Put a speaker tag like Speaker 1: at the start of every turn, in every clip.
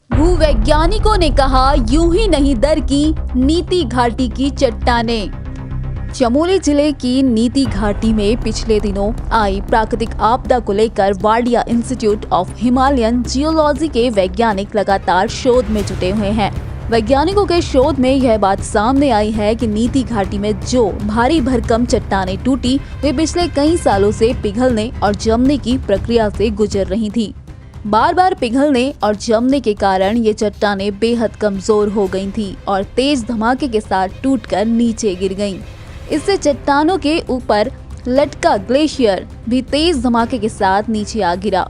Speaker 1: भूवैज्ञानिकों ने कहा यूं ही नहीं दरकी नीति घाटी की चट्टानें। चमोली जिले की नीति घाटी में पिछले दिनों आई प्राकृतिक आपदा को लेकर Wadia institute of Himalayan geology के वैज्ञानिक लगातार शोध में जुटे हुए हैं। वैज्ञानिकों के शोध में यह बात सामने आई है कि नीति घाटी में जो भारी भरकम चट्टानें टूटी वे पिछले कई सालों से पिघलने और जमने की प्रक्रिया से गुजर रही थी। बार बार पिघलने और जमने के कारण ये चट्टानें बेहद कमजोर हो गई थी और तेज धमाके के साथ टूटकर नीचे गिर गईं। इससे चट्टानों के ऊपर लटका ग्लेशियर भी तेज धमाके के साथ नीचे आ गिरा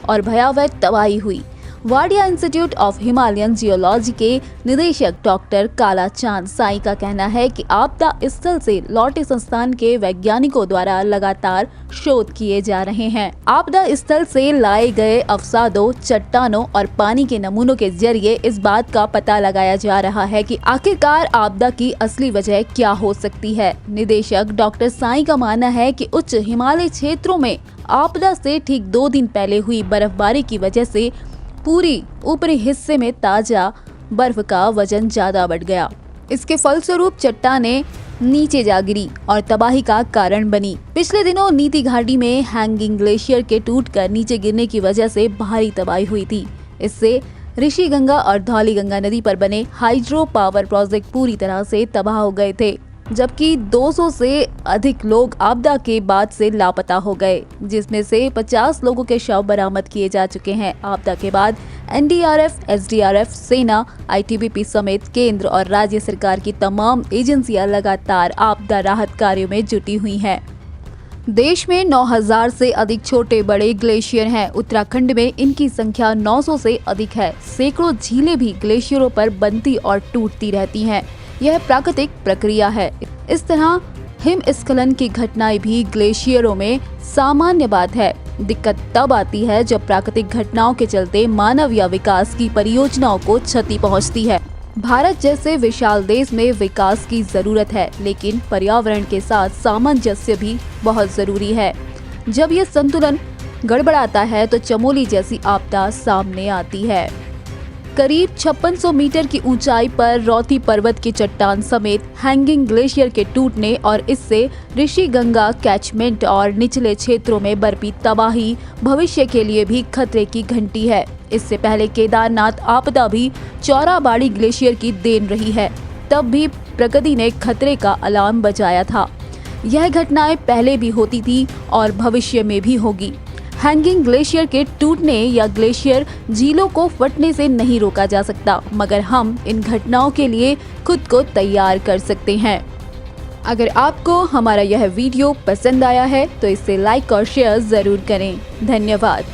Speaker 1: और भयावह तबाही हुई। Wadia institute of Himalayan geology के निदेशक डॉक्टर काला चांद साई का कहना है कि आपदा स्थल से लौटे संस्थान के वैज्ञानिकों द्वारा लगातार शोध किए जा रहे हैं। आपदा स्थल से लाए गए अवसादों, चट्टानों और पानी के नमूनों के जरिए इस बात का पता लगाया जा रहा है कि आखिरकार आपदा की असली वजह क्या हो सकती है। निदेशक डॉक्टर साई का मानना है कि उच्च हिमालय क्षेत्रों में आपदा से ठीक 2 दिन पहले हुई बर्फबारी की वजह से पूरी ऊपरी हिस्से में ताजा बर्फ का वजन ज्यादा बढ़ गया। इसके फलस्वरूप चट्टानें नीचे जा गिरी और तबाही का कारण बनी। पिछले दिनों नीति घाटी में हैंगिंग ग्लेशियर के टूटकर नीचे गिरने की वजह से भारी तबाही हुई थी। इससे ऋषि गंगा और धौली गंगा नदी पर बने हाइड्रो पावर प्रोजेक्ट पूरी तरह से तबाह हो गए थे, जबकि 200 से अधिक लोग आपदा के बाद से लापता हो गए, जिसमें से 50 लोगों के शव बरामद किए जा चुके हैं। आपदा के बाद एनडीआरएफ, एसडीआरएफ, सेना, आईटीबीपी समेत केंद्र और राज्य सरकार की तमाम एजेंसियां लगातार आपदा राहत कार्यों में जुटी हुई हैं। देश में 9000 से अधिक छोटे बड़े ग्लेशियर हैं। उत्तराखंड में इनकी संख्या 900 से अधिक है। सैकड़ों झीलें भी ग्लेशियरों पर बनती और टूटती रहती हैं। यह प्राकृतिक प्रक्रिया है। इस तरह हिमस्खलन की घटनाएं भी ग्लेशियरों में सामान्य बात है। दिक्कत तब आती है जब प्राकृतिक घटनाओं के चलते मानव या विकास की परियोजनाओं को क्षति पहुंचती है। भारत जैसे विशाल देश में विकास की जरूरत है, लेकिन पर्यावरण के साथ सामंजस्य भी बहुत जरूरी है। जब ये संतुलन गड़बड़ाता है तो चमोली जैसी आपदा सामने आती है। करीब 5600 मीटर की ऊंचाई पर रौथी पर्वत की चट्टान समेत हैंगिंग ग्लेशियर के टूटने और इससे ऋषि गंगा कैचमेंट और निचले क्षेत्रों में बरपी तबाही भविष्य के लिए भी खतरे की घंटी है। इससे पहले केदारनाथ आपदा भी चौराबाड़ी ग्लेशियर की देन रही है। तब भी प्रकृति ने खतरे का अलार्म बजाया था। यह घटनाएं पहले भी होती थी और भविष्य में भी होगी। हैंगिंग ग्लेशियर के टूटने या ग्लेशियर झीलों को फटने से नहीं रोका जा सकता, मगर हम इन घटनाओं के लिए खुद को तैयार कर सकते हैं। अगर आपको हमारा यह वीडियो पसंद आया है तो इसे लाइक और शेयर जरूर करें। धन्यवाद।